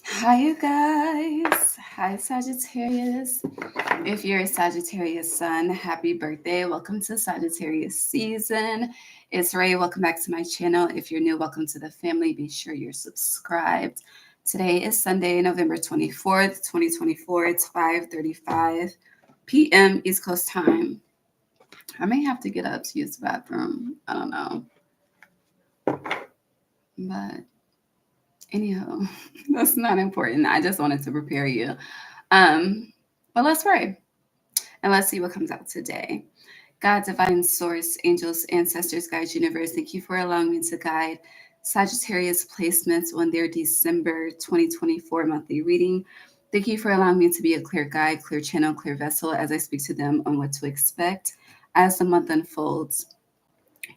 Hi, you guys. Hi, Sagittarius. If you're a Sagittarius sun, happy birthday. Welcome to Sagittarius season. It's Rai. Welcome back to my channel. If you're new, welcome to the family. Be sure you're subscribed. Today is Sunday, November 24th, 2024. It's 5:35 p.m. East Coast time. I may have to get up to use the bathroom. I don't know. But anyhow, that's not important. I just wanted to prepare you. But let's pray and let's see what comes out today. God, divine source, angels, ancestors, guides, universe, thank you for allowing me to guide Sagittarius placements on their December 2024 monthly reading. Thank you for allowing me to be a clear guide, clear channel, clear vessel as I speak to them on what to expect as the month unfolds.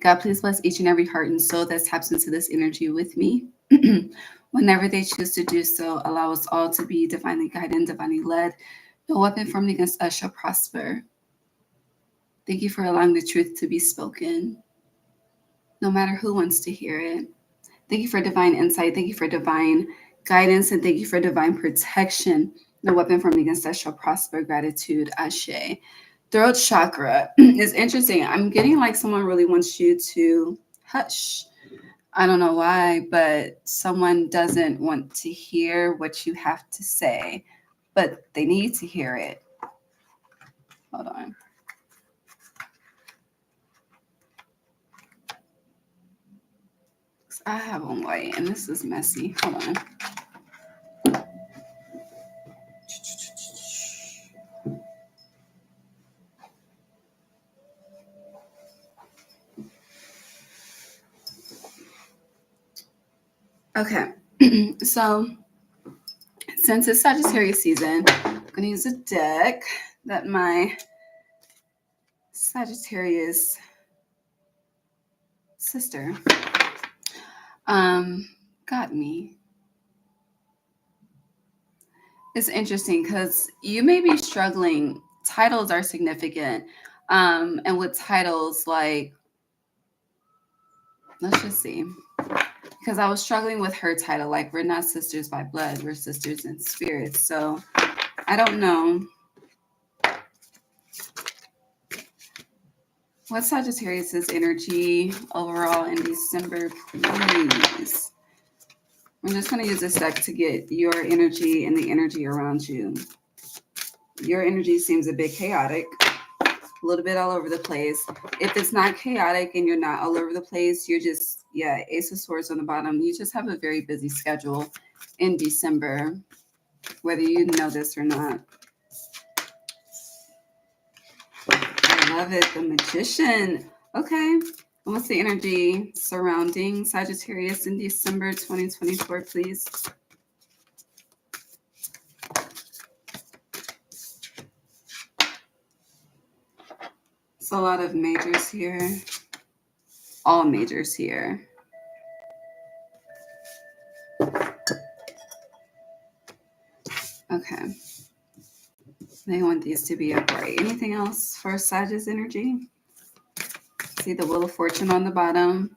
God, please bless each and every heart and soul that taps into this energy with me. Whenever they choose to do so, allow us all to be divinely guided and divinely led. No weapon formed against us shall prosper. Thank you for allowing the truth to be spoken, no matter who wants to hear it. Thank you for divine insight. Thank you for divine guidance. And thank you for divine protection. No weapon formed against us shall prosper. Gratitude, Ashe. Throat chakra is interesting. I'm getting like someone really wants you to hush. I don't know why, but someone doesn't want to hear what you have to say, but they need to hear it. Hold on. I have on white and this is messy. Hold on. Okay. So since it's Sagittarius season, I'm going to use a deck that my Sagittarius sister got me. It's interesting because you may be struggling. Titles are significant. And with titles, like, let's just see. Because I was struggling with her title. Like, we're not sisters by blood. We're sisters in spirit. So, I don't know. What's Sagittarius' energy overall in December, please? I'm just going to use this deck to get your energy and the energy around you. Your energy seems a bit chaotic, a little bit all over the place. If it's not chaotic and you're not all over the place, you're just, Ace of Swords on the bottom. You just have a very busy schedule in December, whether you know this or not. I love it. The Magician. Okay. What's the energy surrounding Sagittarius in December 2024, please? It's a lot of majors here. All majors here. Okay. They want these to be upright. Anything else for Sagittarius energy? See the Wheel of Fortune on the bottom.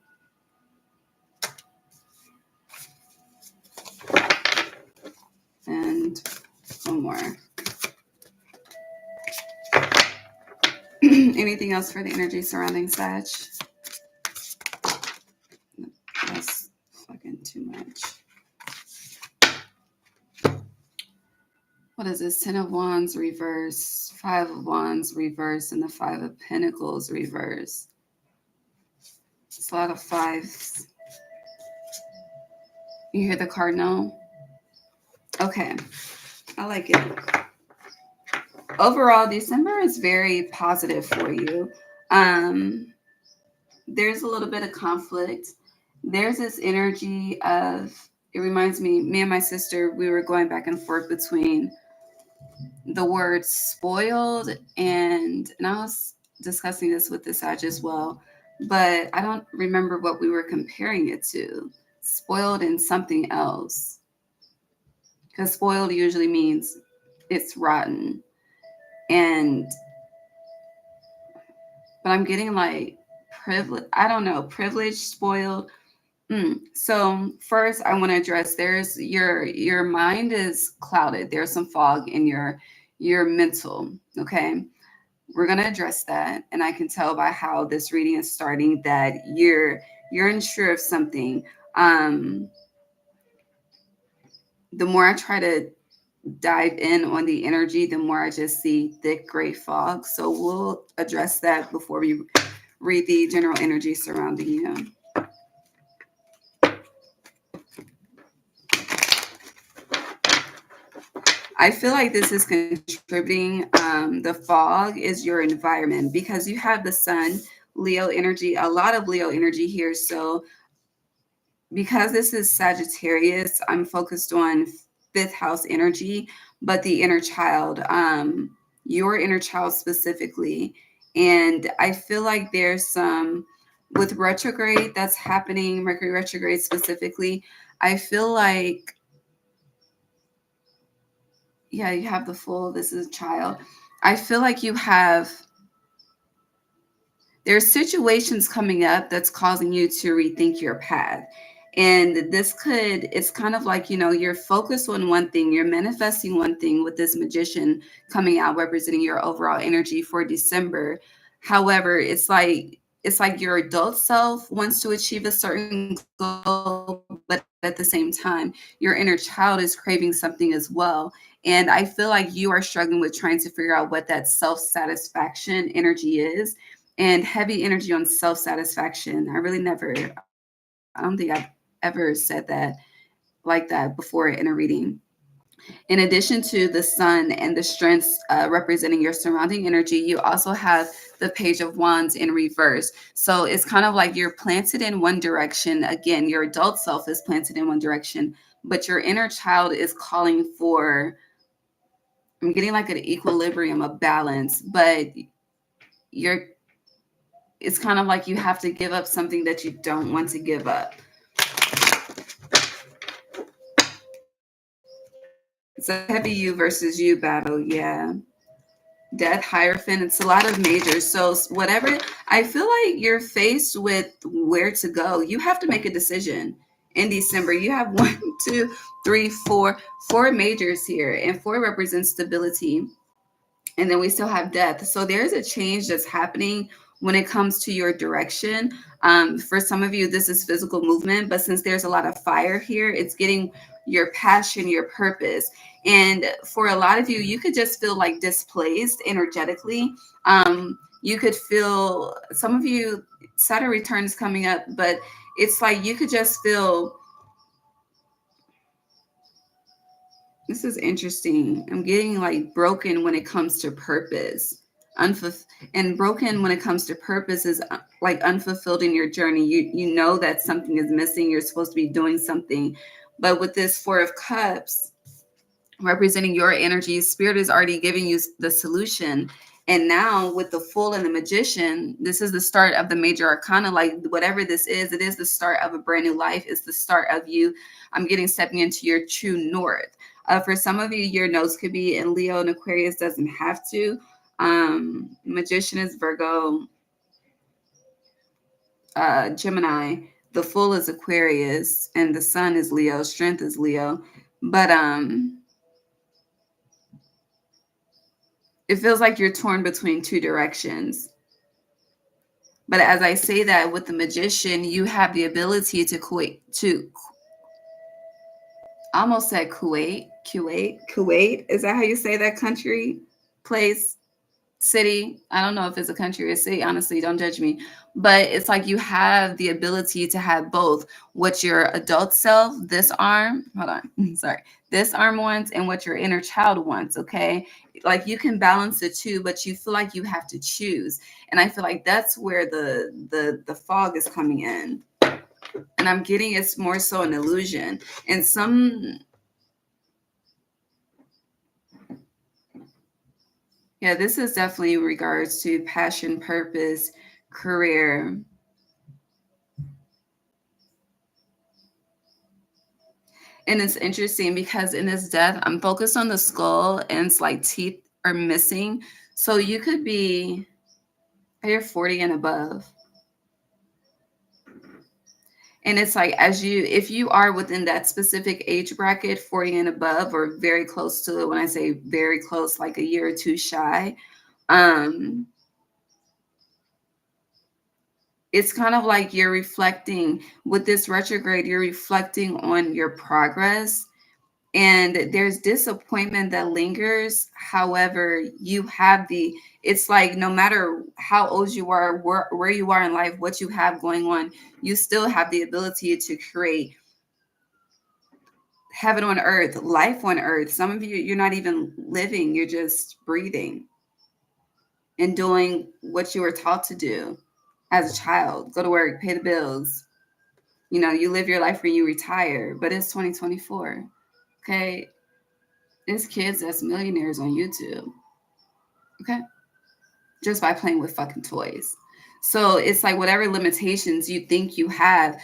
And one more. Anything else for the energy surrounding Sag? That's fucking too much. What is this? 10 of Wands reverse, 5 of Wands reverse, and the 5 of Pentacles reverse. It's a lot of fives. You hear the cardinal? Okay. I like it. Overall, December is very positive for you. There's a little bit of conflict. There's this energy of, it reminds me and my sister, we were going back and forth between the word spoiled and I was discussing this with the Sag as well, but I don't remember what we were comparing it to. Spoiled and something else. Because spoiled usually means it's rotten. But I'm getting like privilege. I don't know, privileged, spoiled. So first, I want to address there's your mind is clouded. There's some fog in your mental. Okay, we're gonna address that, and I can tell by how this reading is starting that you're unsure of something. Um, the more I try to dive in on the energy, the more I just see thick gray fog. So we'll address that before we read the general energy surrounding you. I feel like this is contributing. The fog is your environment because you have the sun, Leo energy, a lot of Leo energy here. So because this is Sagittarius, I'm focused on fifth house energy, but the inner child, your inner child specifically. And I feel like there's some with retrograde that's happening, Mercury retrograde specifically. I feel like, yeah, you have the full, this is child. I feel like there's situations coming up that's causing you to rethink your path. And it's kind of like, you're focused on one thing, you're manifesting one thing with this magician coming out representing your overall energy for December. However, it's like your adult self wants to achieve a certain goal, but at the same time, your inner child is craving something as well. And I feel like you are struggling with trying to figure out what that self-satisfaction energy is, and heavy energy on self-satisfaction. I don't think I've ever said that like that before in a reading. In addition to the sun and the strengths representing your surrounding energy, you also have the Page of Wands in reverse. So it's kind of like you're planted in one direction. Again, your adult self is planted in one direction, but your inner child is calling for, I'm getting like an equilibrium, a balance, but you're it's kind of like you have to give up something that you don't want to give up. It's a heavy you versus you battle. Yeah. Death, Hierophant. It's a lot of majors. So whatever, I feel like you're faced with where to go. You have to make a decision in December. You have one, two, three, four majors here, and four represents stability. And then we still have death. So there's a change that's happening when it comes to your direction. For some of you, this is physical movement, but since there's a lot of fire here, it's getting your passion, your purpose. And for a lot of you, you could just feel like displaced energetically. You could feel, some of you, Saturn return is coming up, but it's like you could just feel, this is interesting. I'm getting like broken when it comes to purpose. And broken when it comes to purpose is like unfulfilled in your journey. You know that something is missing. You're supposed to be doing something. But with this Four of Cups representing your energy, Spirit is already giving you the solution. And now with the Fool and the Magician, this is the start of the major arcana. Like whatever this is, it is the start of a brand new life. It's the start of you, I'm getting, stepping into your true north. For some of you, your notes could be in Leo and Aquarius, doesn't have to. Magician is Virgo, Gemini. The Fool is Aquarius, and the Sun is Leo. Strength is Leo. But it feels like you're torn between two directions. But as I say that, with the Magician, you have the ability to I almost said Kuwait. Is that how you say that country, place, city? I don't know if it's a country or a city. Honestly, don't judge me. But it's like you have the ability to have both what your adult self, this arm wants, and what your inner child wants. Okay. Like you can balance the two, but you feel like you have to choose. And I feel like that's where the fog is coming in. And I'm getting it's more so an illusion. And this is definitely in regards to passion, purpose, career. And it's interesting because in this death, I'm focused on the skull and it's like teeth are missing. So you could be, you're 40 and above. And it's like, if you are within that specific age bracket, 40 and above, or very close to it, when I say very close, like a year or two shy, it's kind of like you're reflecting with this retrograde, you're reflecting on your progress. And there's disappointment that lingers. However, it's like no matter how old you are, where you are in life, what you have going on, you still have the ability to create heaven on earth, life on earth. Some of you, you're not even living, you're just breathing and doing what you were taught to do as a child. Go to work, pay the bills. You live your life when you retire, but it's 2024. Okay. There's kids that's millionaires on YouTube. Okay. Just by playing with fucking toys. So it's like whatever limitations you think you have,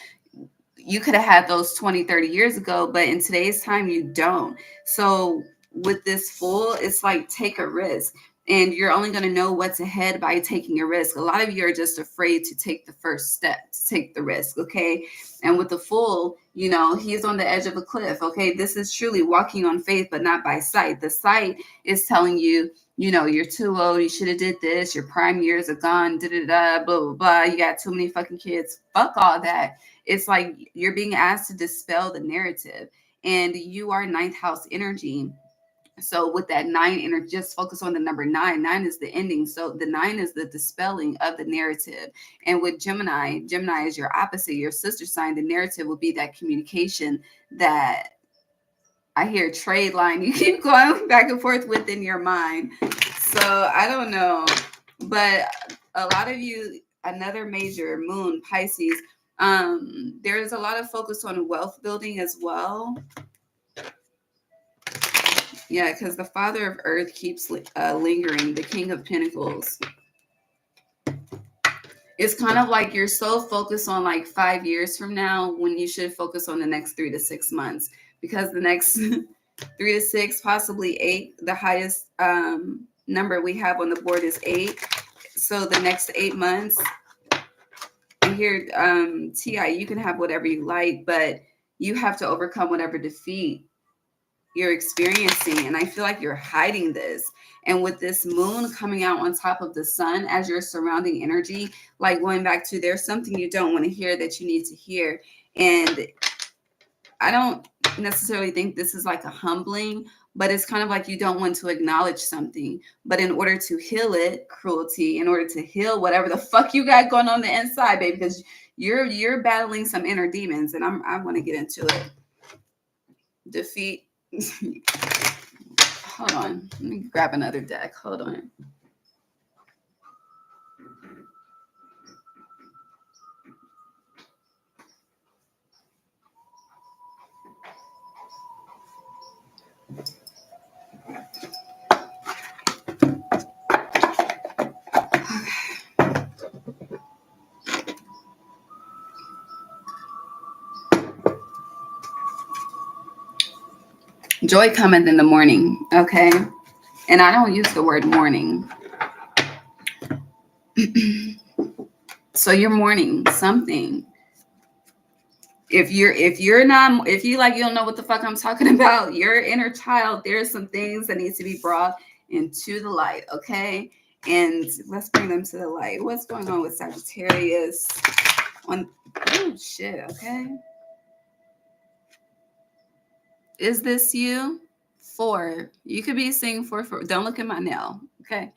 you could have had those 20, 30 years ago, but in today's time, you don't. So with this full, it's like take a risk. And you're only going to know what's ahead by taking a risk. A lot of you are just afraid to take the first step, to take the risk, okay? And with the full, he's on the edge of a cliff, okay? This is truly walking on faith, but not by sight. The sight is telling you, you're too old, you should have did this, your prime years are gone, blah, blah, blah, you got too many fucking kids. Fuck all that. It's like you're being asked to dispel the narrative. And you are ninth house energy. So with that 9 energy, just focus on the number 9. 9 is the ending. So the 9 is the dispelling of the narrative. And with Gemini is your opposite, your sister sign. The narrative will be that communication that I hear trade line. You keep going back and forth within your mind. So I don't know, but a lot of you, another major moon, Pisces, there's a lot of focus on wealth building as well. Yeah, because the Father of Earth keeps lingering, the King of Pentacles. It's kind of like you're so focused on like 5 years from now when you should focus on the next 3 to 6 months, because the next 3 to 6, possibly 8, the highest number we have on the board is 8. So the next 8 months, and here, T.I., you can have whatever you like, but you have to overcome whatever defeat you're experiencing. And I feel like you're hiding this. And with this moon coming out on top of the sun as your surrounding energy, like going back to, there's something you don't want to hear that you need to hear. And I don't necessarily think this is like a humbling, but it's kind of like you don't want to acknowledge something. But in order to heal it, cruelty, in order to heal whatever the fuck you got going on the inside, baby, because you're battling some inner demons, and I want to get into it. Defeat. Hold on. Let me grab another deck. Hold on. Joy cometh in the morning, okay? And I don't use the word morning. So you're mourning something. If you don't know what the fuck I'm talking about, your inner child, there's some things that need to be brought into the light, okay? And let's bring them to the light. What's going on with Sagittarius? Oh shit, okay. Is this you? 4. You could be seeing 4. Don't look at my nail, okay?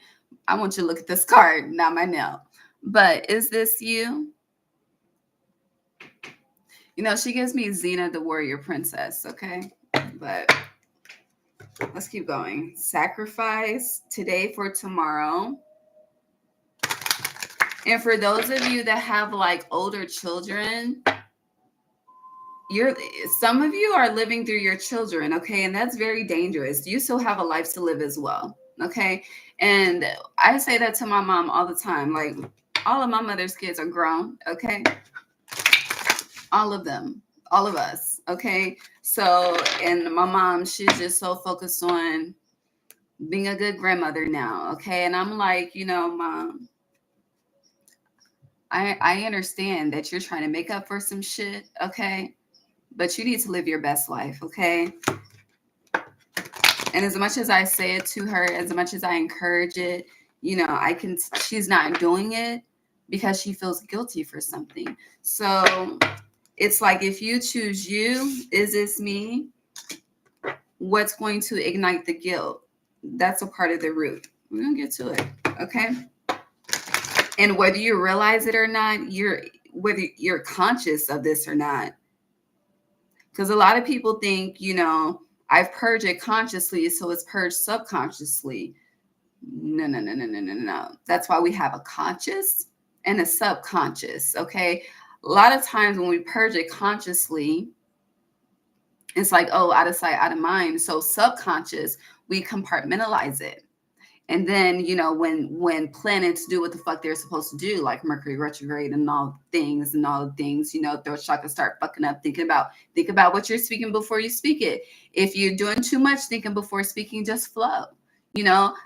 I want you to look at this card, not my nail. But is this you? She gives me Xena, the warrior princess, okay? But let's keep going. Sacrifice today for tomorrow. And for those of you that have like older children, some of you are living through your children, okay? And that's very dangerous. You still have a life to live as well, okay? And I say that to my mom all the time. Like, all of my mother's kids are grown, okay? All of them, all of us, okay? So, and my mom, she's just so focused on being a good grandmother now, okay? And I'm like, Mom, I understand that you're trying to make up for some shit, okay? But you need to live your best life, okay? And as much as I say it to her, as much as I encourage it, she's not doing it because she feels guilty for something. So it's like, if you choose you, is this me? What's going to ignite the guilt? That's a part of the root. We're going to get to it, okay? And whether you realize it or not, whether you're conscious of this or not, because a lot of people think, I've purged it consciously, so it's purged subconsciously. No. That's why we have a conscious and a subconscious, okay? A lot of times when we purge it consciously, it's like, oh, out of sight, out of mind. So subconscious, we compartmentalize it. And then, when planets do what the fuck they're supposed to do, like Mercury retrograde and all the things, throat chakra start fucking up. Think about what you're speaking before you speak it. If you're doing too much thinking before speaking, just flow.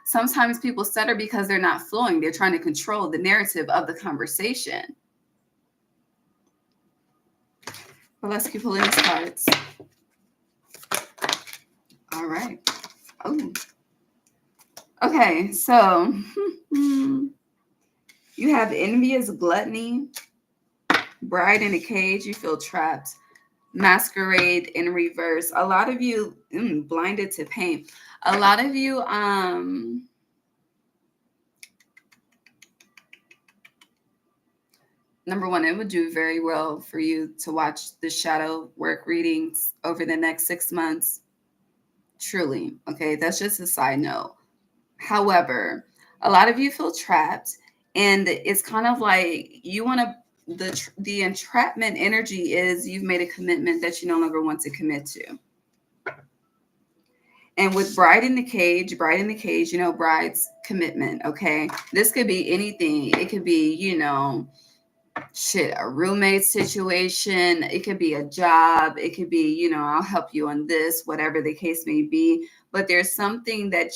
Sometimes people stutter because they're not flowing. They're trying to control the narrative of the conversation. But let's keep pulling these cards. All right. Oh. Okay, so you have envious gluttony, bride in a cage, you feel trapped, masquerade in reverse. A lot of you blinded to pain. A lot of you number one, it would do very well for you to watch the shadow work readings over the next 6 months. Truly, okay, that's just a side note. However, a lot of you feel trapped, and it's kind of like you want to, the entrapment energy is you've made a commitment that you no longer want to commit to. And with bride in the cage, bride's commitment, okay? This could be anything. It could be, a roommate situation. It could be a job. It could be, I'll help you on this, whatever the case may be. But there's something that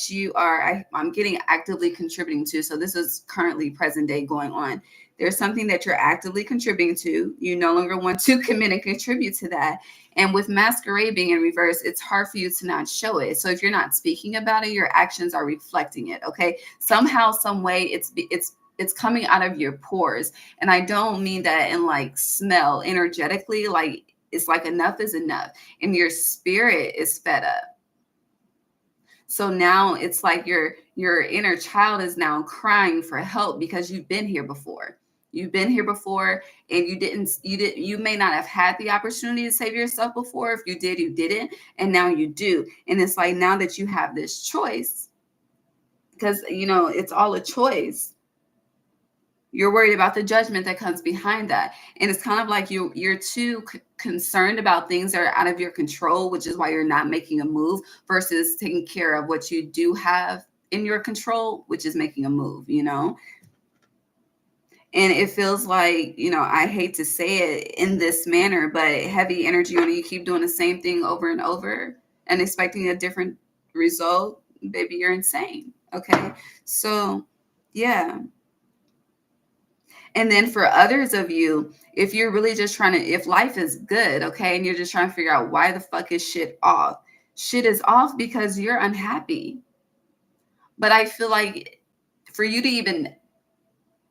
I'm getting actively contributing to. So this is currently present day going on. There's something that you're actively contributing to. You no longer want to commit and contribute to that. And with masquerade being in reverse, it's hard for you to not show it. So if you're not speaking about it, your actions are reflecting it. Okay. Somehow, some way it's coming out of your pores. And I don't mean that in like smell energetically, like it's like enough is enough. And your spirit is fed up. So now it's like your inner child is now crying for help because you've been here before. You've been here before, and you may not have had the opportunity to save yourself before. If you did, you didn't. And now you do. And it's like, now that you have this choice, because, it's all a choice, you're worried about the judgment that comes behind that. And it's kind of like you're too concerned about things that are out of your control, which is why you're not making a move versus taking care of what you do have in your control, which is making a move, And it feels like, I hate to say it in this manner, but heavy energy when you keep doing the same thing over and over and expecting a different result, baby, you're insane. Okay. So yeah. And then for others of you, if you're really just if life is good, okay, and you're just trying to figure out why the fuck is shit off. Shit is off because you're unhappy. But I feel like for you to even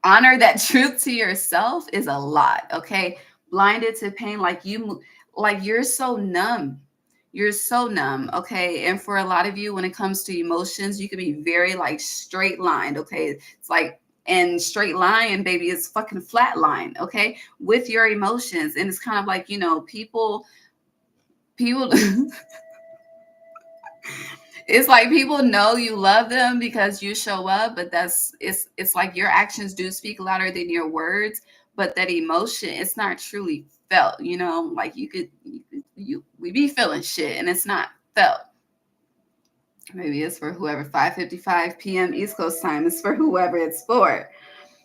honor that truth to yourself is a lot, okay? Blinded to pain, like you're so numb. You're so numb, okay? And for a lot of you, when it comes to emotions, you can be very like straight lined, okay? It's like, and straight line, baby, is fucking flat line, okay? With your emotions. And it's kind of like, people it's like people know you love them because you show up, but it's like your actions do speak louder than your words, but that emotion, it's not truly felt, like we be feeling shit and it's not felt. Maybe it's for whoever. 5:55 p.m. East Coast time is for whoever it's for.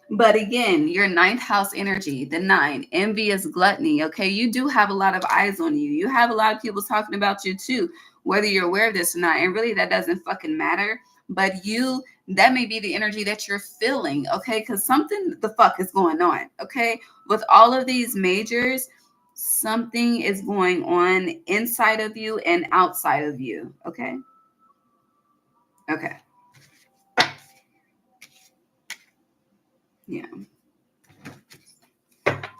But again, your ninth house energy, the 9, envious gluttony. Okay, you do have a lot of eyes on you. You have a lot of people talking about you too, whether you're aware of this or not. And really, that doesn't fucking matter. But you That may be the energy that you're feeling, okay? Because something the fuck is going on, okay? With all of these majors, something is going on inside of you and outside of you, okay? Okay. Yeah.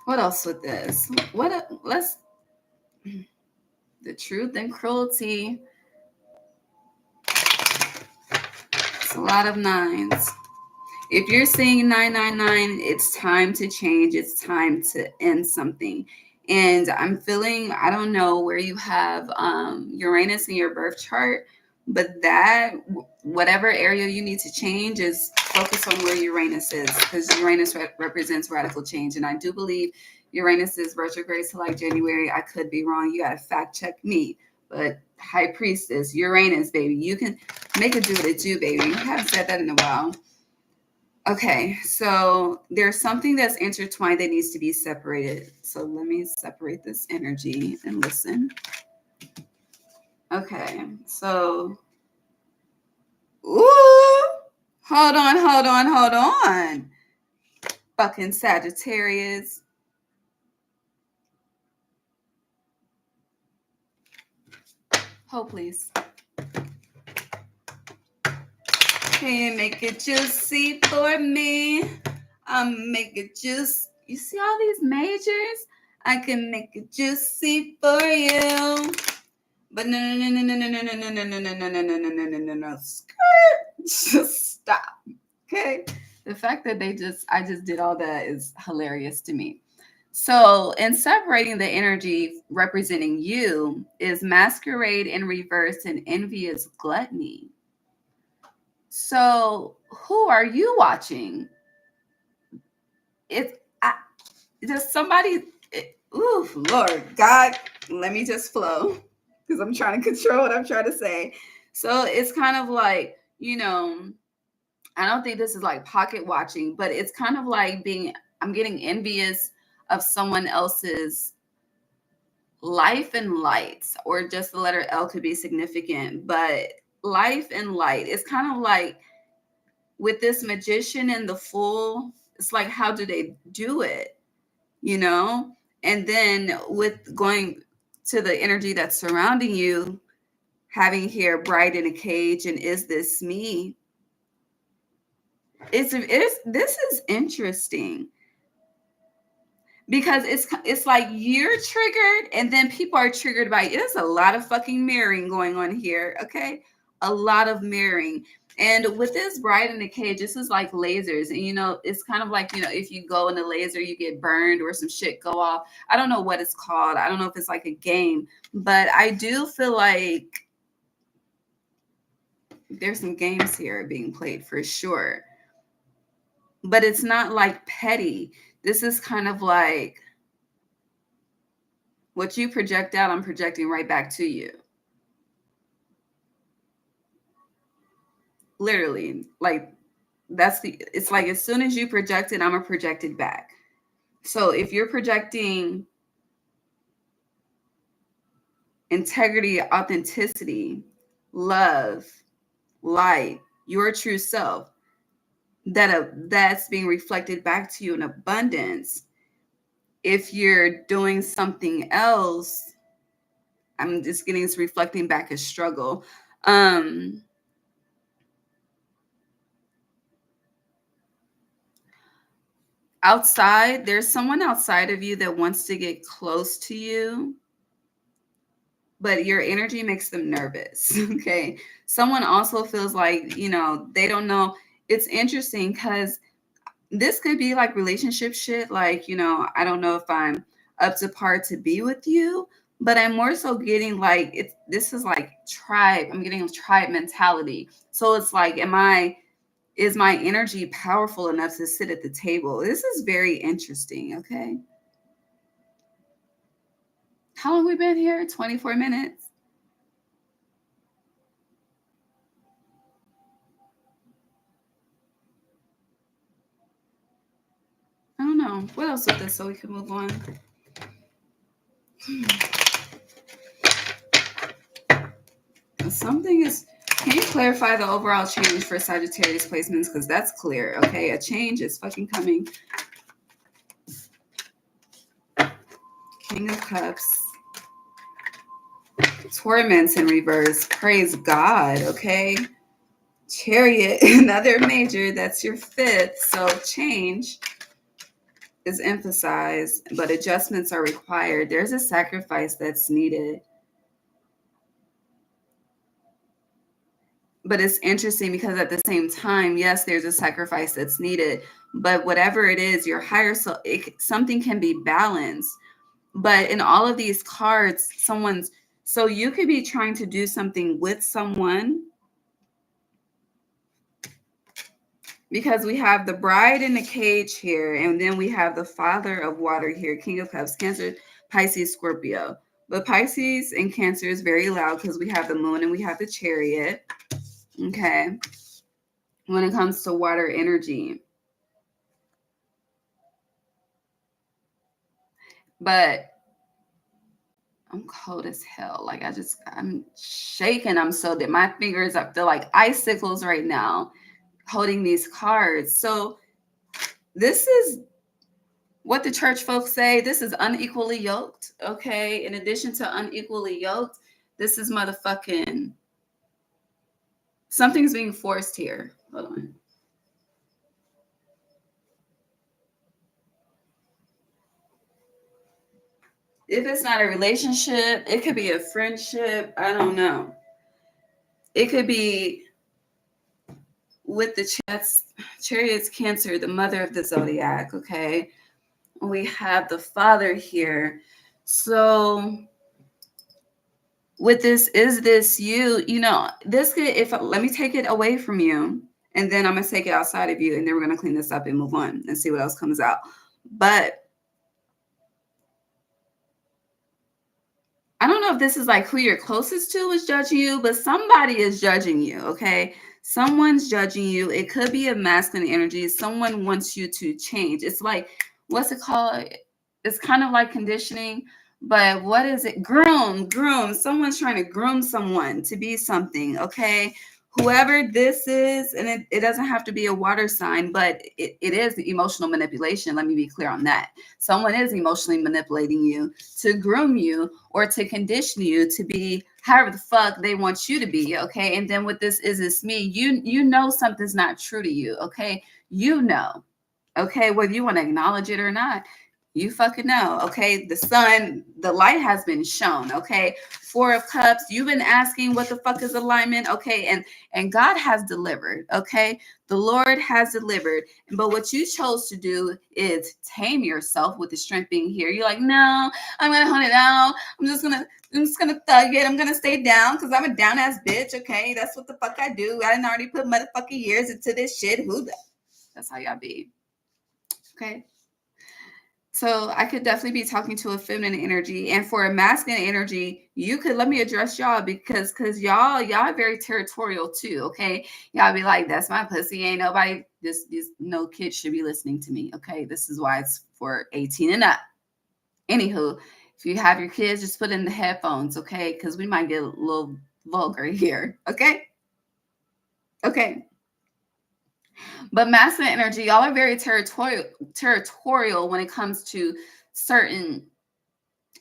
What else with this? Let's the truth and cruelty. It's a lot of nines. If you're seeing 999, it's time to change. It's time to end something. And I'm feeling, I don't know where you have Uranus in your birth chart, but that whatever area you need to change is focus on where Uranus is, because Uranus represents radical change. And I do believe Uranus is retrograde to like January. I could be wrong. You got to fact check me. But High Priestess, Uranus, baby, you can make it do what it do, baby. I haven't said that in a while. Okay, so there's something that's intertwined that needs to be separated. So let me separate this energy and listen. Okay, so, ooh, hold on. Fucking Sagittarius. Hold, please. Can you make it juicy for me? Make it juice. You see all these majors? I can make it juicy for you. But no. Skirt. Just stop. Okay. The fact that I just did all that is hilarious to me. So, in separating the energy representing you is masquerade in reverse and envious gluttony. So, who are you watching? Does somebody, ooh, Lord God, let me just flow because I'm trying to control what I'm trying to say. So it's kind of like, I don't think this is like pocket watching, but it's kind of like I'm getting envious of someone else's life and lights, or just the letter L could be significant, but life and light. It's kind of like with this magician and the fool, it's like, how do they do it? And then with going to the energy that's surrounding you, having here bride in a cage and is this me? This is interesting because it's like you're triggered and then people are triggered by it. There's a lot of fucking mirroring going on here, okay? A lot of mirroring. And with this bride in the cage, this is like lasers. And, it's kind of like, if you go in the laser, you get burned or some shit go off. I don't know what it's called. I don't know if it's like a game. But I do feel like there's some games here being played for sure. But it's not like petty. This is kind of like what you project out, I'm projecting right back to you. Literally, like it's like as soon as you project it, I'm gonna project it back. So if you're projecting integrity, authenticity, love, light, your true self, that's being reflected back to you in abundance. If you're doing something else, I'm just getting this reflecting back as struggle. Outside, there's someone outside of you that wants to get close to you, but your energy makes them nervous. Okay. Someone also feels like, they don't know. It's interesting because this could be like relationship shit. Like, I don't know if I'm up to par to be with you, but I'm more so getting like, this is like tribe. I'm getting a tribe mentality. So it's like, is my energy powerful enough to sit at the table? This is very interesting. Okay. How long we been here? 24 minutes. I don't know. What else with this so we can move on? Something is Can you clarify the overall change for Sagittarius placements? Because that's clear, okay? A change is fucking coming. King of Cups. Torments in reverse. Praise God, okay? Chariot, another major. That's your fifth. So change is emphasized, but adjustments are required. There's a sacrifice that's needed. But it's interesting because at the same time, yes, there's a sacrifice that's needed. But whatever it is, your higher self, something can be balanced. But in all of these cards, so you could be trying to do something with someone, because we have the bride in the cage here, and then we have the father of water here, King of Cups, Cancer, Pisces, Scorpio. But Pisces and Cancer is very loud because we have the moon and we have the chariot. Okay. When it comes to water energy. But I'm cold as hell. Like I'm shaking. I'm so that my fingers, I feel like icicles right now holding these cards. So this is what the church folks say. This is unequally yoked. Okay. In addition to unequally yoked, this is motherfucking something's being forced here. Hold on. If it's not a relationship, it could be a friendship. I don't know. It could be with the Chariot's Cancer, the mother of the zodiac. Okay. We have the father here. So with this, is this you? You know, this could, let me take it away from you, and then I'm going to take it outside of you, and then we're going to clean this up and move on and see what else comes out. But I don't know if this is like who you're closest to is judging you, but somebody is judging you, okay? Someone's judging you. It could be a masculine energy. Someone wants you to change. It's like, what's it called? It's kind of like conditioning, but what is it? Groom. Someone's trying to groom someone to be something, okay? Whoever this is, and it doesn't have to be a water sign, but it is emotional manipulation. Let me be clear on that. Someone is emotionally manipulating you to groom you or to condition you to be however the fuck they want you to be, okay? And then with this is this me, you know something's not true to you, okay? You know, okay? Whether you want to acknowledge it or not, you fucking know, okay? The sun, the light has been shown, okay? Four of Cups, you've been asking what the fuck is alignment, okay? And God has delivered, okay? The Lord has delivered. But what you chose to do is tame yourself with the strength being here. You're like, no, I'm gonna hunt it out. I'm just gonna thug it. I'm gonna stay down because I'm a down ass bitch, okay? That's what the fuck I do. I didn't already put motherfucking years into this shit. That's how y'all be, okay? So I could definitely be talking to a feminine energy, and for a masculine energy, you could, let me address y'all because y'all are very territorial too. Okay, y'all be like, that's my pussy. Ain't nobody. This no kid should be listening to me. Okay, this is why it's for 18 and up. Anywho, if you have your kids, just put in the headphones. Okay, because we might get a little vulgar here. Okay. But masculine energy, y'all are very territorial when it comes to certain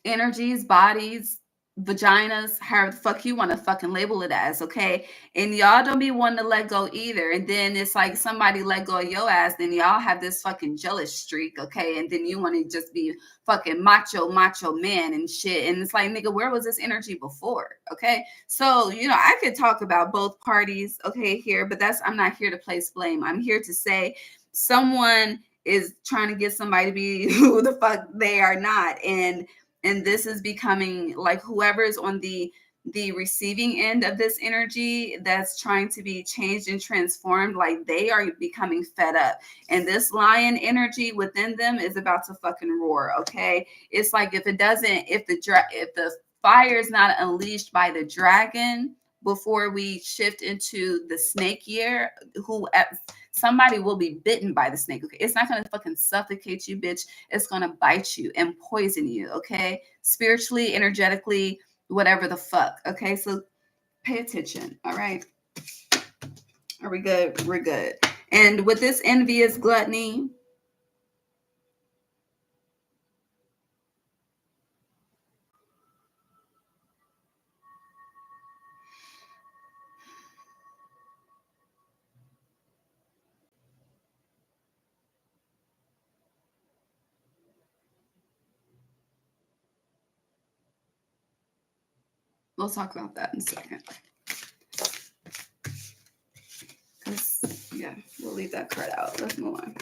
energies, bodies, vaginas, however the fuck you want to fucking label it as, okay? And y'all don't be wanting to let go either. And then it's like somebody let go of your ass, then y'all have this fucking jealous streak, okay? And then you want to just be fucking macho man and shit. And it's like, nigga, where was this energy before? Okay. So, you know, I could talk about both parties, okay, here, but I'm not here to place blame. I'm here to say someone is trying to get somebody to be who the fuck they are not. And this is becoming like whoever's on the receiving end of this energy that's trying to be changed and transformed, like they are becoming fed up. And this lion energy within them is about to fucking roar, okay? It's like if the fire is not unleashed by the dragon before we shift into the snake year, somebody will be bitten by the snake. Okay, it's not gonna fucking suffocate you, bitch. It's gonna bite you and poison you. Okay, spiritually, energetically, whatever the fuck. Okay, so pay attention. All right. Are we good? We're good. And with this envious gluttony, we'll talk about that in a second. Yeah, we'll leave that card out. Let's move on.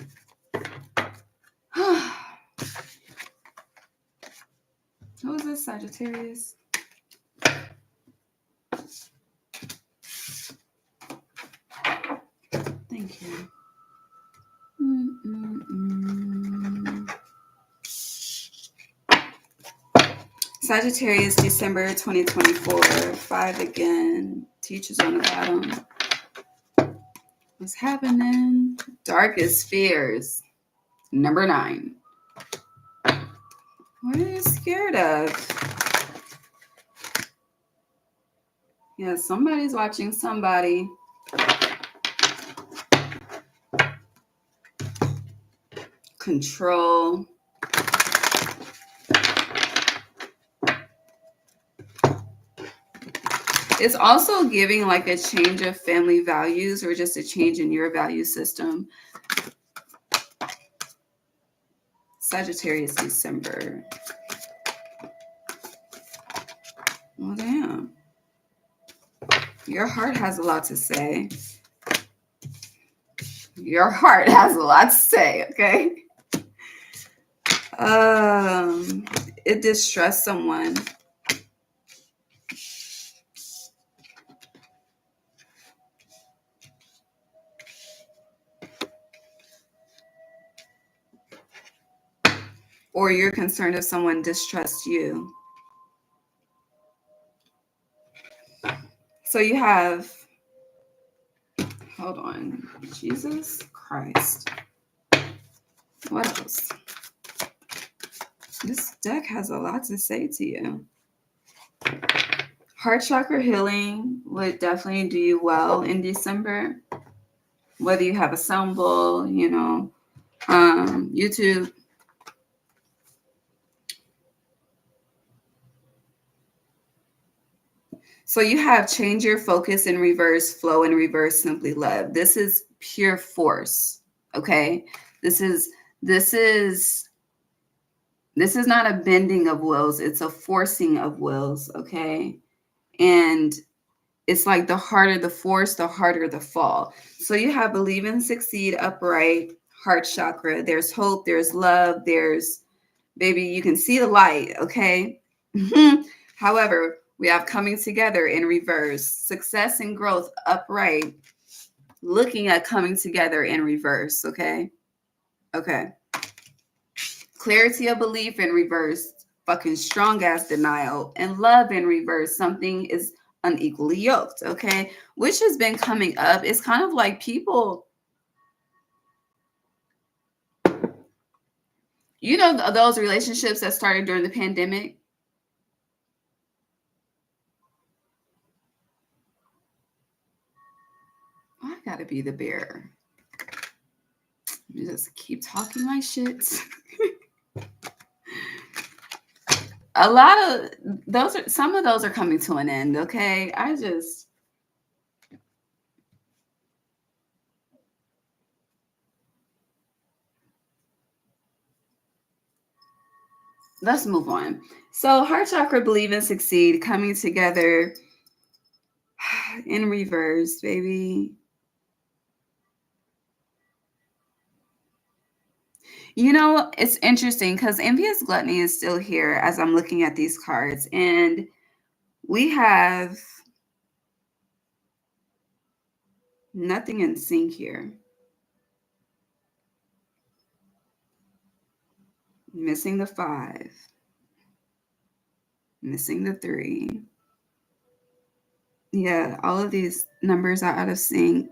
Who is this, Sagittarius? Thank you. Sagittarius, December 2024. 5 again. Teachers on the bottom. What's happening? Darkest fears. Number 9. What are you scared of? Yeah, somebody's watching somebody. Control. It's also giving like a change of family values or just a change in your value system. Sagittarius, December. Well, damn. Your heart has a lot to say. Your heart has a lot to say, okay? It distressed someone. Or you're concerned if someone distrusts you. So you have, hold on, Jesus Christ. What else? This deck has a lot to say to you. Heart chakra healing would definitely do you well in December. Whether you have a sound bowl, YouTube. So you have change your focus in reverse, flow in reverse, simply love. This is pure force. Okay. This is not a bending of wills. It's a forcing of wills. Okay. And it's like the harder the force, the harder the fall. So you have believe and succeed, upright, heart chakra. There's hope. There's love. There's, baby, you can see the light. Okay. However, we have coming together in reverse, success and growth, upright, looking at coming together in reverse. Okay. Okay. Clarity of belief in reverse, fucking strong ass denial, and love in reverse. Something is unequally yoked. Okay. Which has been coming up. It's kind of like people, those relationships that started during the pandemic. I gotta be the bearer. You just keep talking my shit. A lot of some of those are coming to an end. Okay. Let's move on. So heart chakra, believe and succeed, coming together in reverse, baby. It's interesting because envious gluttony is still here as I'm looking at these cards. And we have nothing in sync here. Missing the 5. Missing the 3. Yeah, all of these numbers are out of sync.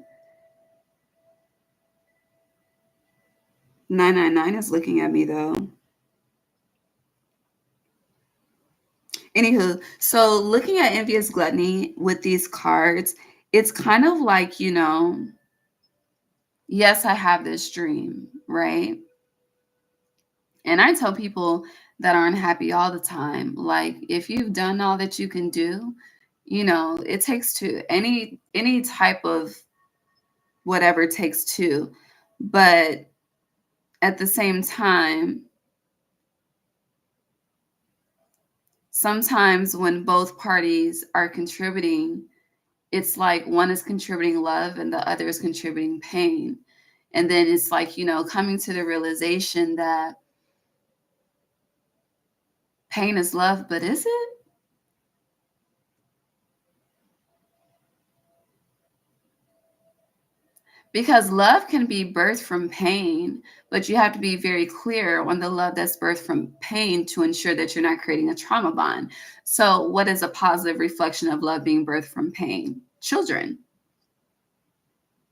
999 is looking at me though. Anywho, so looking at envious gluttony with these cards, it's kind of like, yes, I have this dream, right? And I tell people that are unhappy all the time, like, if you've done all that you can do, it takes two. Any type of whatever takes two. But at the same time, sometimes when both parties are contributing, it's like one is contributing love and the other is contributing pain. And then it's like, coming to the realization that pain is love, but is it? Because love can be birthed from pain, but you have to be very clear on the love that's birthed from pain to ensure that you're not creating a trauma bond. So, what is a positive reflection of love being birthed from pain? Children.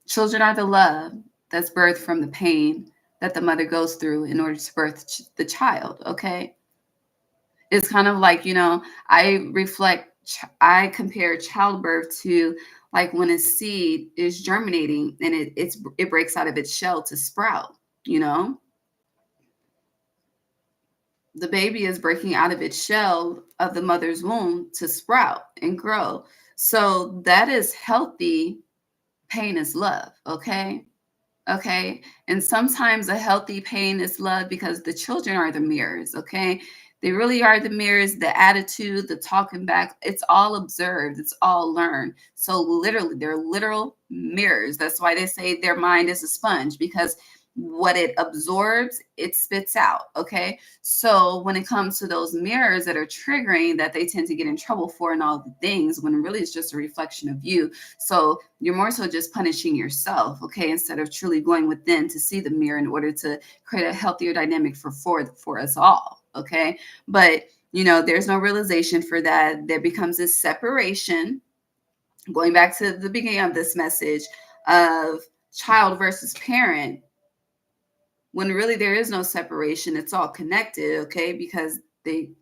Children are the love that's birthed from the pain that the mother goes through in order to birth the child, okay? It's kind of like, I compare childbirth to like when a seed is germinating and it breaks out of its shell to sprout, you know? The baby is breaking out of its shell of the mother's womb to sprout and grow. So that is healthy. Pain is love, okay? Okay. And sometimes a healthy pain is love because the children are the mirrors. Okay. They really are the mirrors, the attitude, the talking back. It's all observed. It's all learned. So literally, they're literal mirrors. That's why they say their mind is a sponge, because what it absorbs, it spits out. Okay. So when it comes to those mirrors that are triggering, that they tend to get in trouble for and all the things, when really it's just a reflection of you. So you're more so just punishing yourself, okay, instead of truly going within to see the mirror in order to create a healthier dynamic for us all, okay? But there's no realization for that. There becomes this separation, going back to the beginning of this message, of child versus parent, when really there is no separation. It's all connected, okay, because they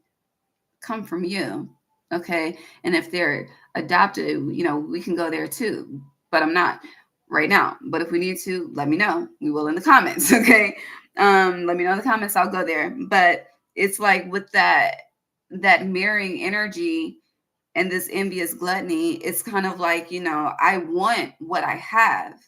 come from you, okay? And if they're adopted, we can go there too, but I'm not right now. But if we need to, let me know. We will in the comments, okay? Let me know in the comments. I'll go there. But it's like with that mirroring energy and this envious gluttony, it's kind of like, I want what I have.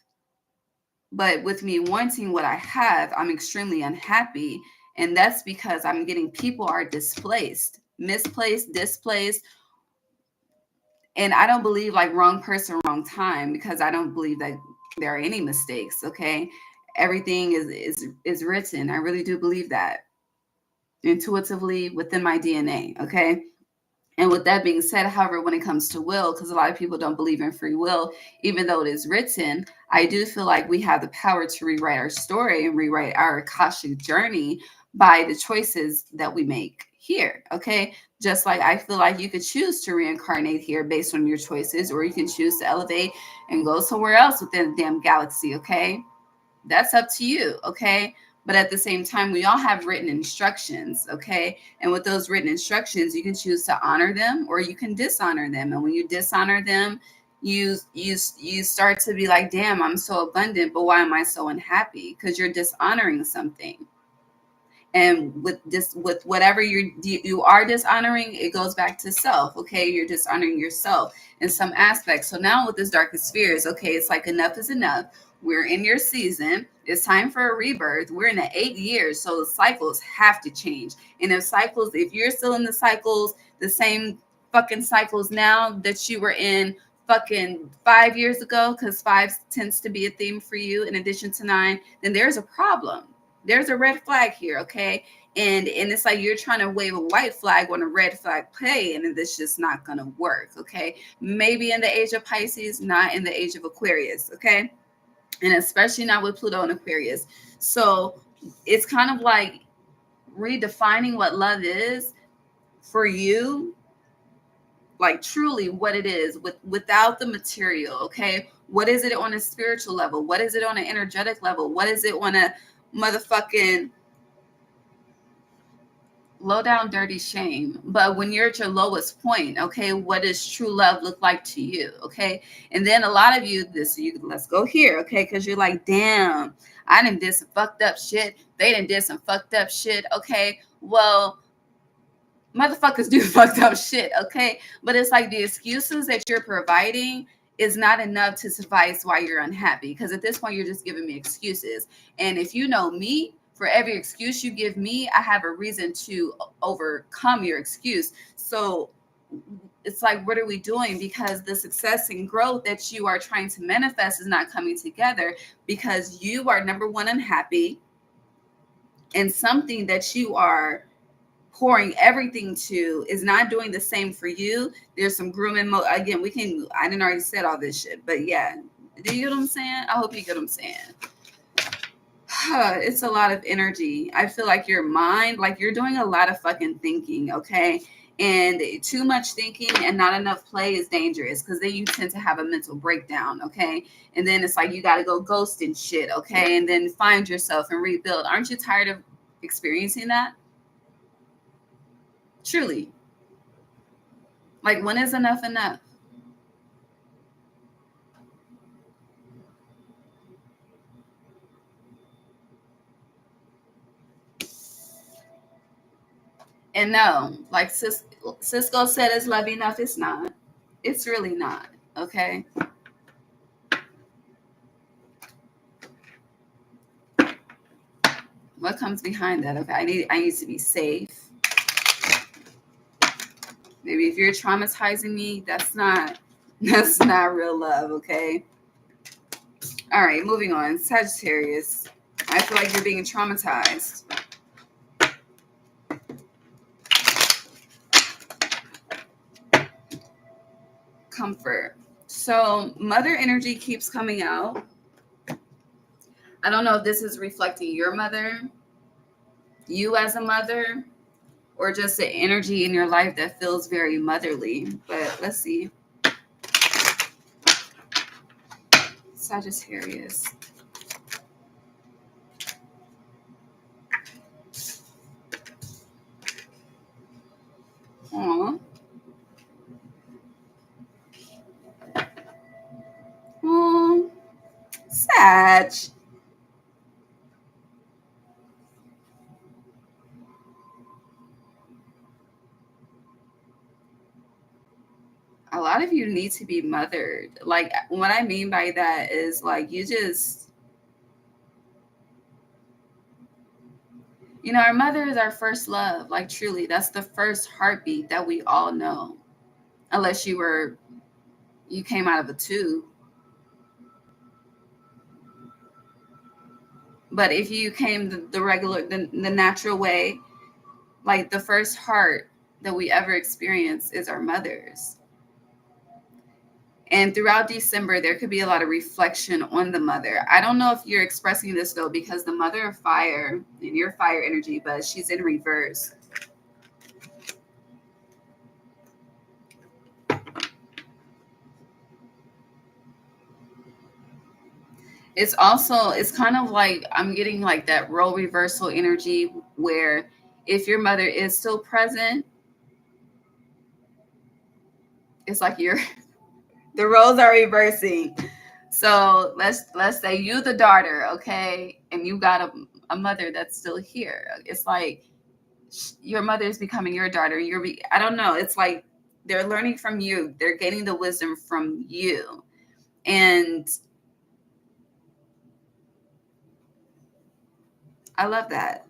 But with me wanting what I have, I'm extremely unhappy. And that's because I'm getting people are displaced, misplaced, displaced. And I don't believe like wrong person, wrong time, because I don't believe that there are any mistakes. Okay. Everything is written. I really do believe that intuitively within my DNA. Okay. And with that being said, however, when it comes to will, because a lot of people don't believe in free will, even though it is written, I do feel like we have the power to rewrite our story and rewrite our Akashic journey by the choices that we make here. Okay. Just like I feel like you could choose to reincarnate here based on your choices, or you can choose to elevate and go somewhere else within the damn galaxy. Okay. That's up to you. Okay. But at the same time, we all have written instructions. Okay. And with those written instructions, you can choose to honor them or you can dishonor them. And when you dishonor them, you start to be like, damn, I'm so abundant, but why am I so unhappy? Because you're dishonoring something. And with whatever you are dishonoring, it goes back to self. Okay, you're dishonoring yourself in some aspects. So now with this darkest spheres, okay, it's like enough is enough. We're in your season. It's time for a rebirth. We're in the 8 years, so the cycles have to change. And if you're still in the cycles, the same fucking cycles now that you were in fucking 5 years ago, because 5 tends to be a theme for you in addition to 9, then there's a problem. There's a red flag here, okay? And it's like you're trying to wave a white flag on a red flag play, and it's just not going to work, okay? Maybe in the age of Pisces, not in the age of Aquarius, okay? And especially not with Pluto and Aquarius. So it's kind of like redefining what love is for you, like truly what it is without the material, okay? What is it on a spiritual level? What is it on an energetic level? What is it on a motherfucking low down dirty shame. But when you're at your lowest point, okay, what does true love look like to you? Okay. And then a lot of you, let's go here, okay, because you're like, damn, I done did some fucked up shit, they done did some fucked up shit. Okay, well, motherfuckers do fucked up shit, okay? But it's like the excuses that you're providing is not enough to suffice why you're unhappy, because at this point you're just giving me excuses. And if you know me, for every excuse you give me, I have a reason to overcome your excuse. So it's like, what are we doing? Because the success and growth that you are trying to manifest is not coming together, because you are, number one, unhappy, and something that you are pouring everything to is not doing the same for you. There's some grooming again, I didn't already said all this shit, but yeah, do you get what I'm saying? I hope you get what I'm saying. It's a lot of energy. I feel like your mind, like you're doing a lot of fucking thinking, okay? And too much thinking and not enough play is dangerous, because then you tend to have a mental breakdown, okay? And then it's like you got to go ghost and shit, okay? And then find yourself and rebuild. Aren't you tired of experiencing that? Truly. Like, when is enough enough? And no, like Cisco said, it's love enough. It's not. It's really not. Okay. What comes behind that? Okay. I need to be safe. Maybe if you're traumatizing me, that's not real love. Okay. All right. Moving on. Sagittarius. I feel like you're being traumatized. Comfort. So mother energy keeps coming out. I don't know if this is reflecting your mother, you as a mother, or just the energy in your life that feels very motherly. But let's see. Sagittarius. Aw. Oh, Sag. A lot of you need to be mothered. Like, what I mean by that is, like, our mother is our first love. Like, truly, that's the first heartbeat that we all know. Unless you came out of a tube. But if you came the regular, the natural way, like, the first heart that we ever experience is our mother's. And throughout December, there could be a lot of reflection on the mother. I don't know if you're expressing this, though, because the mother of fire, and your fire energy, but she's in reverse. It's kind of like I'm getting like that role reversal energy, where if your mother is still present, it's like the roles are reversing. So let's say you the daughter, okay, and you got a mother that's still here. It's like your mother is becoming your daughter. I don't know. It's like they're learning from you. They're getting the wisdom from you, and I love that,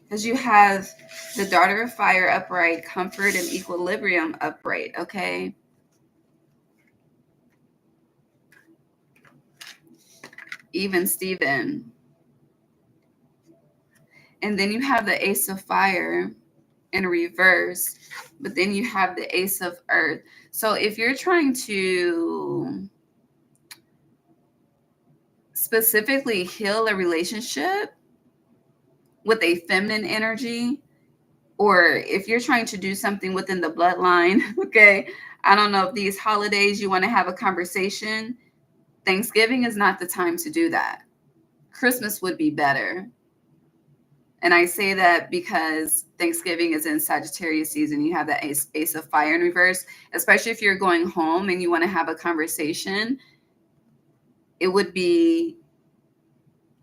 because you have the daughter of fire upright, comfort and equilibrium upright. Okay. Even Steven. And then you have the ace of fire in reverse, but then you have the ace of earth. So if you're trying to specifically heal a relationship with a feminine energy, or if you're trying to do something within the bloodline, okay, I don't know if these holidays you want to have a conversation. Thanksgiving is not the time to do that. Christmas would be better. And I say that because Thanksgiving is in Sagittarius season. You have that ace of fire in reverse, especially if you're going home and you want to have a conversation. It would be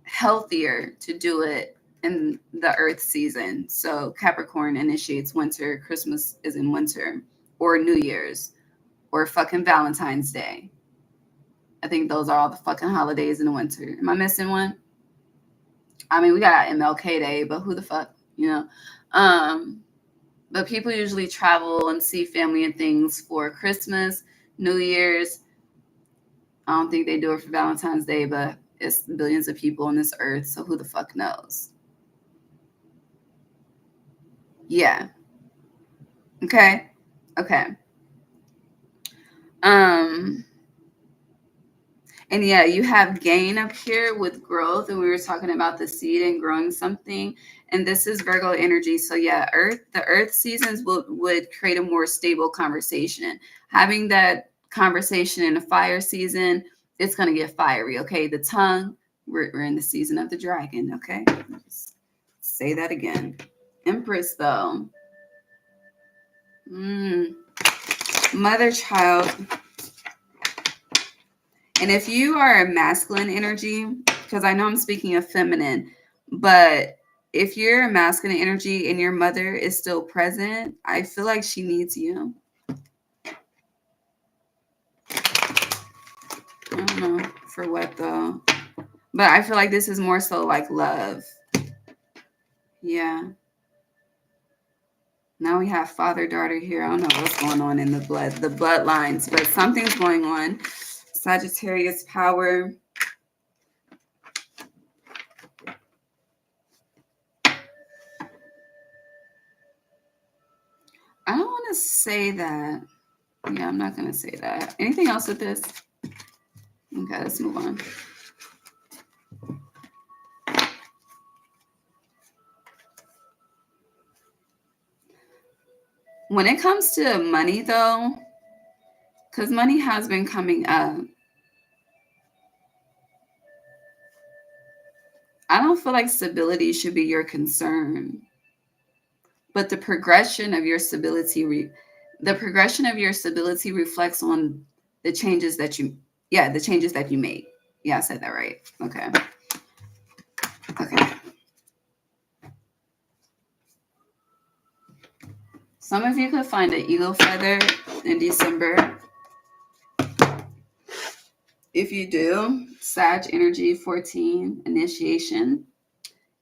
healthier to do it in the earth season. So Capricorn initiates winter, Christmas is in winter, or New Year's, or fucking Valentine's Day. I think those are all the fucking holidays in the winter. Am I missing one? I mean, we got MLK Day, but who the fuck, you know? But people usually travel and see family and things for Christmas, New Year's. I don't think they do it for Valentine's Day, but it's billions of people on this earth, so who the fuck knows? Yeah. Okay. And yeah, you have gain up here with growth, and we were talking about the seed and growing something, and this is Virgo energy. So yeah, the earth seasons would create a more stable conversation. Having that conversation in a fire season, it's going to get fiery. Okay, the tongue, we're in the season of the dragon. Okay, just say that again. Empress though, mother child. And if you are a masculine energy, because I know I'm speaking of feminine, but if you're a masculine energy and your mother is still present, I feel like she needs you. I don't know for what though, but I feel like this is more so like love. Yeah. Now we have father-daughter here. I don't know what's going on in the bloodlines, but something's going on. Sagittarius power. I don't want to say that. Yeah, I'm not going to say that. Anything else with this? Okay, let's move on. When it comes to money, though, because money has been coming up, I don't feel like stability should be your concern. But the progression of your stability, reflects on the changes that you make. Yeah, I said that right. Okay. Some of you could find an eagle feather in December. If you do, Sag energy 14, initiation.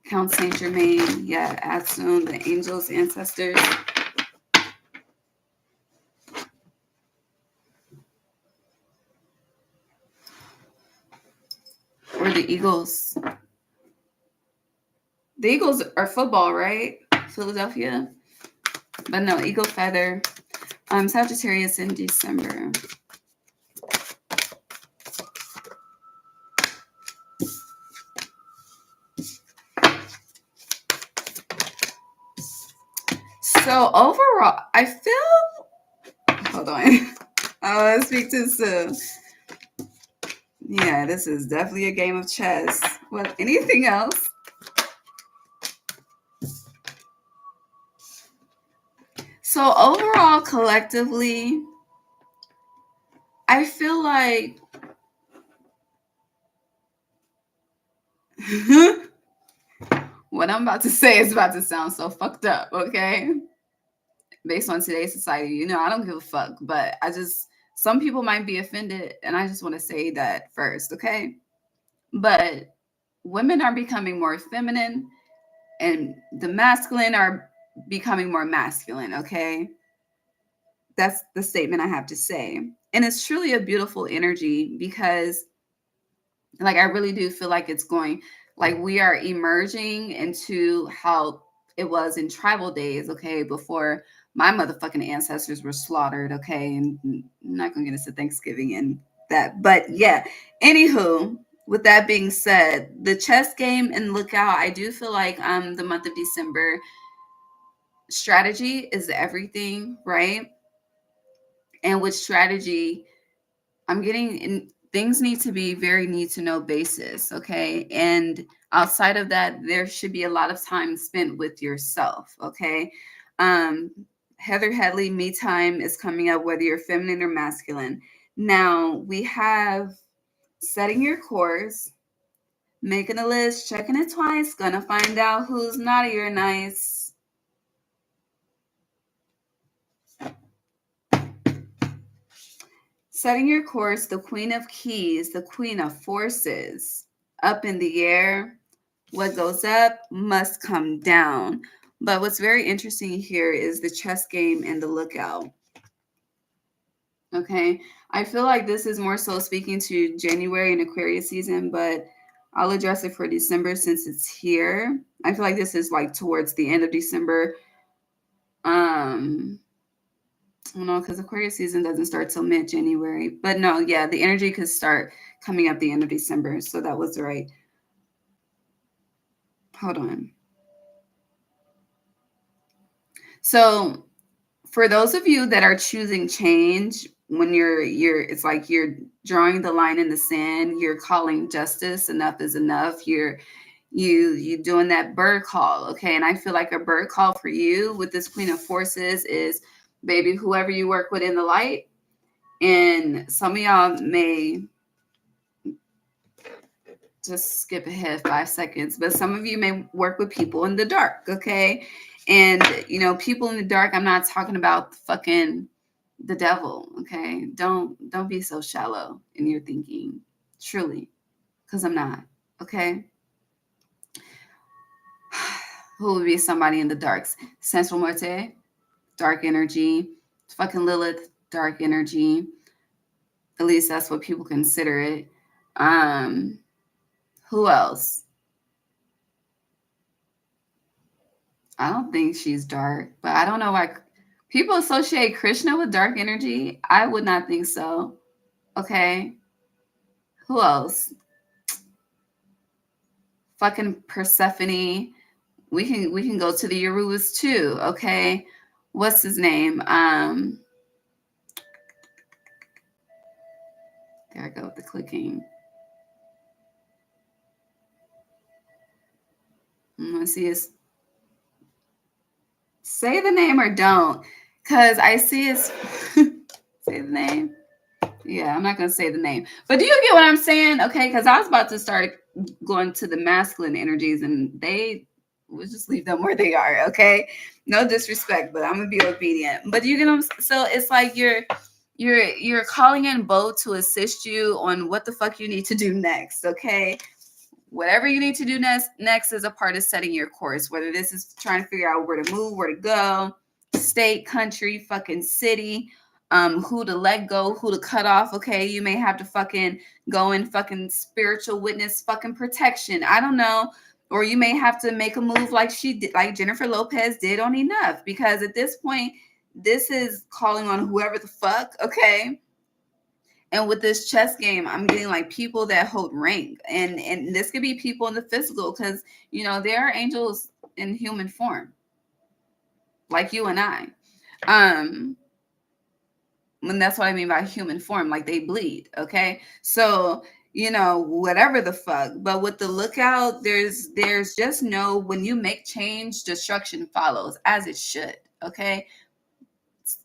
Count Saint Germain, yeah, Atsun, the angels, ancestors. Or the Eagles. The Eagles are football, right? Philadelphia. But no, eagle feather. Sagittarius in December. So overall, I feel, hold on. I speak too soon. Yeah, this is definitely a game of chess. Well, anything else? So overall, collectively, I feel like what I'm about to say is about to sound so fucked up, okay? Based on today's society, I don't give a fuck, but some people might be offended, and I just want to say that first, okay? But women are becoming more feminine, and the masculine are becoming more masculine, okay? That's the statement I have to say. And it's truly a beautiful energy because, like, I really do feel like it's going, like, we are emerging into how it was in tribal days, okay, before my motherfucking ancestors were slaughtered, okay? And I'm not going to get into Thanksgiving and that. But yeah, anywho, with that being said, the chess game and lookout, I do feel like the month of December, strategy is everything, right? And with strategy, I'm getting in things need to be very need to know basis, okay? And outside of that, there should be a lot of time spent with yourself, okay? Heather Headley, me time is coming up, whether you're feminine or masculine. Now, we have setting your course, making a list, checking it twice, gonna find out who's naughty or nice. Setting your course, the Queen of Keys, the Queen of Forces, up in the air. What goes up must come down. But what's very interesting here is the chess game and the lookout. Okay, I feel like this is more so speaking to January and Aquarius season, but I'll address it for December since it's here. I feel like this is like towards the end of December. No, because Aquarius season doesn't start till mid-January. But no, yeah, the energy could start coming up the end of December. So that was right. Hold on. So for those of you that are choosing change, when you're it's like you're drawing the line in the sand, you're calling justice, enough is enough. You doing that bird call, okay? And I feel like a bird call for you with this Queen of Forces is, baby, whoever you work with in the light. And some of y'all may just skip ahead 5 seconds, but some of you may work with people in the dark, okay? And you know, people in the dark, I'm not talking about fucking the devil, okay? Don't be so shallow in your thinking, truly, because I'm not, okay? Who would be somebody in the darks? Central Muerte, dark energy. Fucking Lilith, dark energy. At least that's what people consider it. Who else? I don't think she's dark, but I don't know why people associate Krishna with dark energy. I would not think so. Okay. Who else? Fucking Persephone. We can go to the Urus too. Okay. What's his name? There I go with the clicking. Let's see his. Say the name or don't, because I see his. Say the name. Yeah, I'm not going to say the name. But do you get what I'm saying? Okay, because I was about to start going to the masculine energies, and we'll just leave them where they are, okay? No disrespect, but I'm going to be obedient. But you get them. So it's like you're calling in both to assist you on what the fuck you need to do next, okay? Whatever you need to do next is a part of setting your course, whether this is trying to figure out where to move, where to go, state, country, fucking city, who to let go, who to cut off. Okay, you may have to fucking go in fucking spiritual witness fucking protection. I don't know. Or you may have to make a move like she did, like Jennifer Lopez did on Enough, because at this point, this is calling on whoever the fuck, okay? And with this chess game, I'm getting like people that hold rank, and this could be people in the physical, because you know there are angels in human form, like you and I. And that's what I mean by human form, like they bleed. Okay, so you know whatever the fuck. But with the lookout, there's just no, when you make change, destruction follows, as it should. Okay,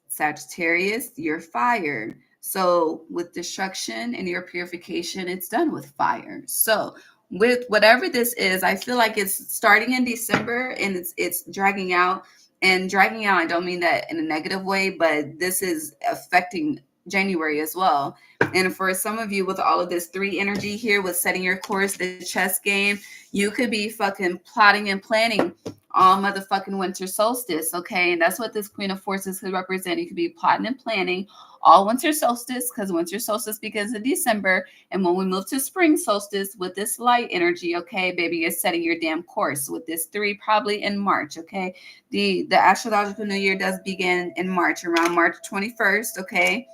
Sagittarius, you're fire. So with destruction and your purification, it's done with fire. So with whatever this is, I feel like it's starting in December and it's dragging out. And dragging out, I don't mean that in a negative way, but this is affecting January as well. And for some of you with all of this 3 energy here with setting your course, the chess game, you could be fucking plotting and planning all motherfucking winter solstice, okay? And that's what this Queen of Forces could represent. You could be plotting and planning all winter solstice, because winter solstice begins in December. And when we move to spring solstice with this light energy, okay, baby, you're setting your damn course with this 3 probably in March, okay? The astrological new year does begin in March, around March 21st, okay?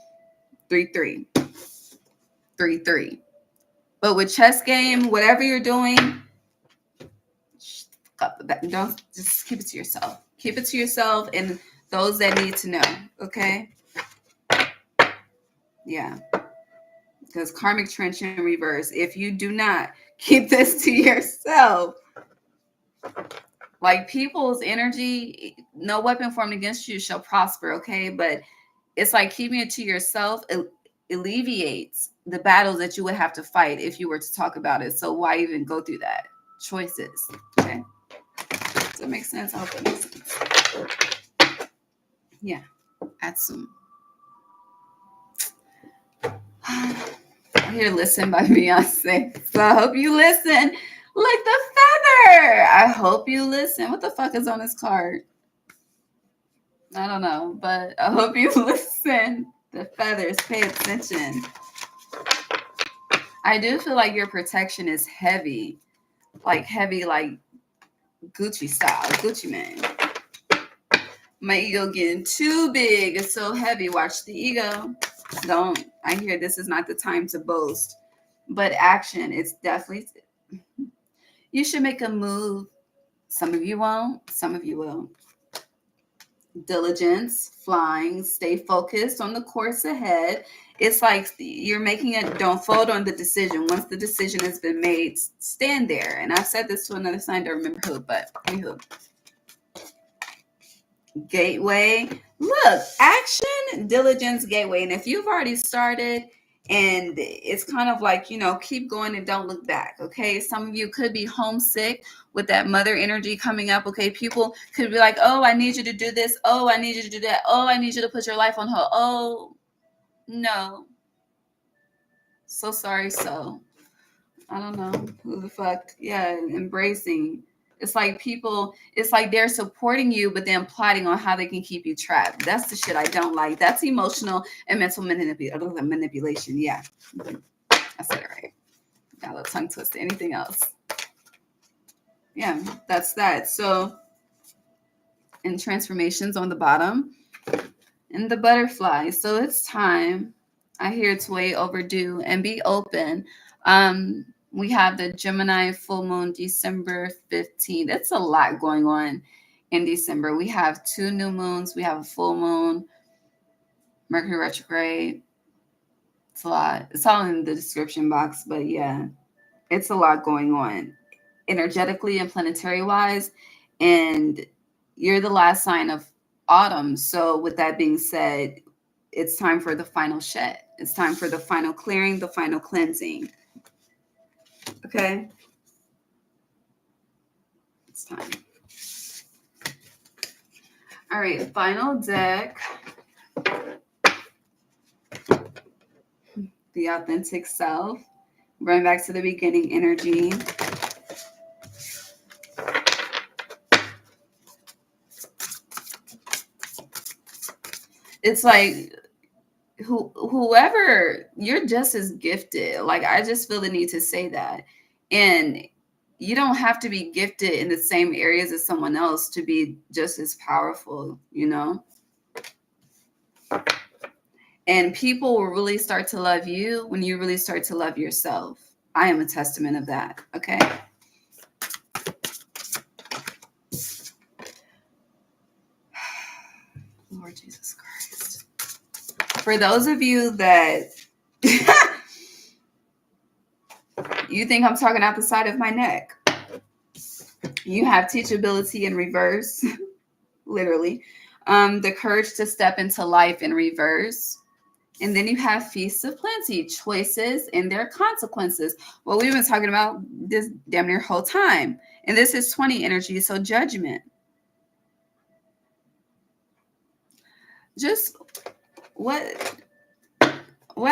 3-3. 3-3. But with chess game, whatever you're doing, don't, just keep it to yourself. Keep it to yourself and those that need to know, okay? Yeah. Because karmic trench in reverse, if you do not keep this to yourself, like people's energy, no weapon formed against you shall prosper, okay? But it's like keeping it to yourself alleviates the battles that you would have to fight if you were to talk about it. So why even go through that? Choices, okay? Does that make sense? I hope that makes sense. Yeah, Atsum. I'm here to listen by Beyonce. So I hope you listen. Like the feather. I hope you listen. What the fuck is on this card? I don't know, but I hope you listen. The feathers, pay attention. I do feel like your protection is heavy, like Gucci style, Gucci man. My ego getting too big. It's so heavy. Watch the ego. I hear this is not the time to boast, but action. It's definitely, you should make a move. Some of you won't, some of you will. Diligence, flying, stay focused on the course ahead. It's like you're making it, don't fold on the decision. Once the decision has been made, stand there. And I've said this to another sign, don't remember who, but anywho. Gateway, look, action, diligence, gateway. And if you've already started and it's kind of like, keep going and don't look back, okay? Some of you could be homesick with that mother energy coming up, okay? People could be like, oh, I need you to do this. Oh, I need you to do that. Oh, I need you to put your life on hold. Oh, no. So sorry, so. I don't know who the fuck. Yeah, embracing. It's like they're supporting you, but then plotting on how they can keep you trapped. That's the shit I don't like. That's emotional and mental manipulation. Yeah. I said it right. Got a little tongue twisted. Anything else? Yeah, that's that. So, and transformations on the bottom. And the butterfly. So it's time. I hear it's way overdue. And be open. We have the Gemini full moon December 15th. It's a lot going on in December. We have 2 new moons. We have a full moon, Mercury retrograde. It's a lot. It's all in the description box. But yeah, it's a lot going on energetically and planetary wise. And you're the last sign of autumn. So with that being said, it's time for the final shed. It's time for the final clearing, the final cleansing. Okay. It's time. All right. Final deck. The authentic self. Going back to the beginning energy. It's like whoever, you're just as gifted. Like, I just feel the need to say that. And you don't have to be gifted in the same areas as someone else to be just as powerful, And people will really start to love you when you really start to love yourself. I am a testament of that. Okay. Lord Jesus Christ. For those of you that you think I'm talking out the side of my neck, you have teachability in reverse, literally. The courage to step into life in reverse. And then you have feasts of plenty, choices and their consequences. What we've been talking about this damn near whole time. And this is 20 energy, so judgment. Just what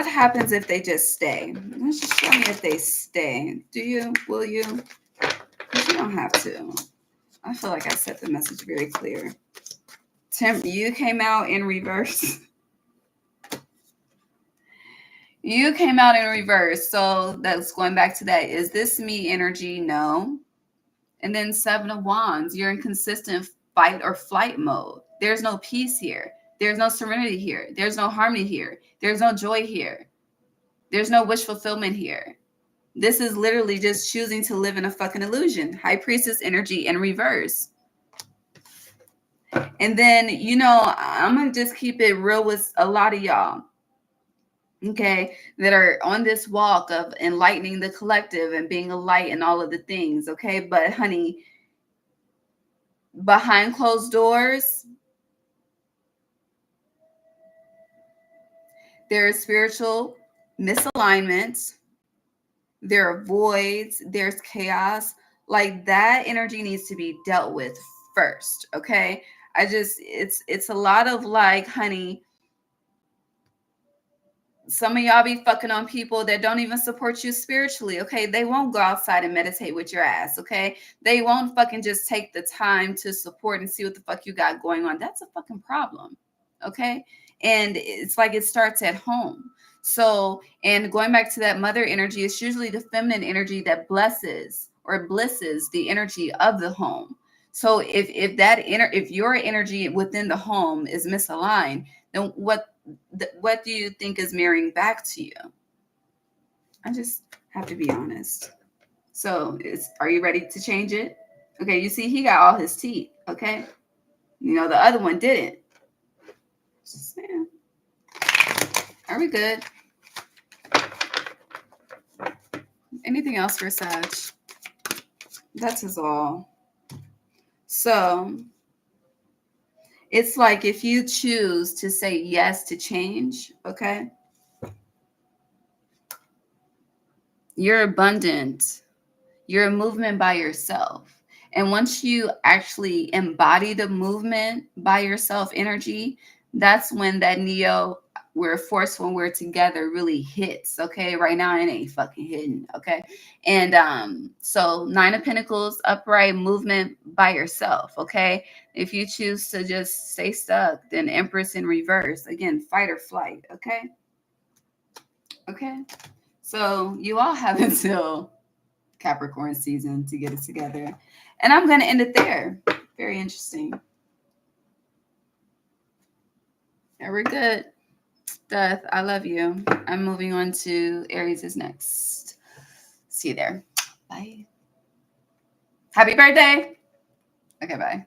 happens if they just stay? Let's just show me if they stay. Do you? Will you? Because you don't have to. I feel like I set the message very clear. Tim, you came out in reverse. You came out in reverse. So that's going back to that. Is this me energy? No. And then 7 of Wands. You're in consistent fight or flight mode. There's no peace here. There's no serenity here. There's no harmony here. There's no joy here. There's no wish fulfillment here. This is literally just choosing to live in a fucking illusion. High Priestess energy in reverse. And then, I'm going to just keep it real with a lot of y'all. okay, that are on this walk of enlightening the collective and being a light and all of the things, okay? But honey, behind closed doors, there is spiritual misalignments, there are voids, there's chaos. Like that energy needs to be dealt with first, okay? It's a lot of like, honey, some of y'all be fucking on people that don't even support you spiritually, okay? They won't go outside and meditate with your ass, okay? They won't fucking just take the time to support and see what the fuck you got going on. That's a fucking problem, okay? And it's like it starts at home. So, and going back to that mother energy, it's usually the feminine energy that blesses or blisses the energy of the home. So if your energy within the home is misaligned, then what do you think is mirroring back to you? I just have to be honest. So are you ready to change it? Okay, you see, he got all his teeth, okay? You know, the other one didn't. Just saying. Are we good? Anything else for Sag? That's his all. So it's like if you choose to say yes to change, okay? You're abundant. You're a movement by yourself. And once you actually embody the movement by yourself energy, that's when that Neo, we're forced when we're together, really hits. Okay. Right now it ain't fucking hitting. Okay. And so 9 of Pentacles, upright movement by yourself. Okay. If you choose to just stay stuck, then Empress in reverse. Again, fight or flight. Okay. Okay. So you all have until Capricorn season to get it together. And I'm going to end it there. Very interesting. Yeah, we're good. Death, I love you. I'm moving on to Aries is next. See you there. Bye. Happy birthday. Okay, bye.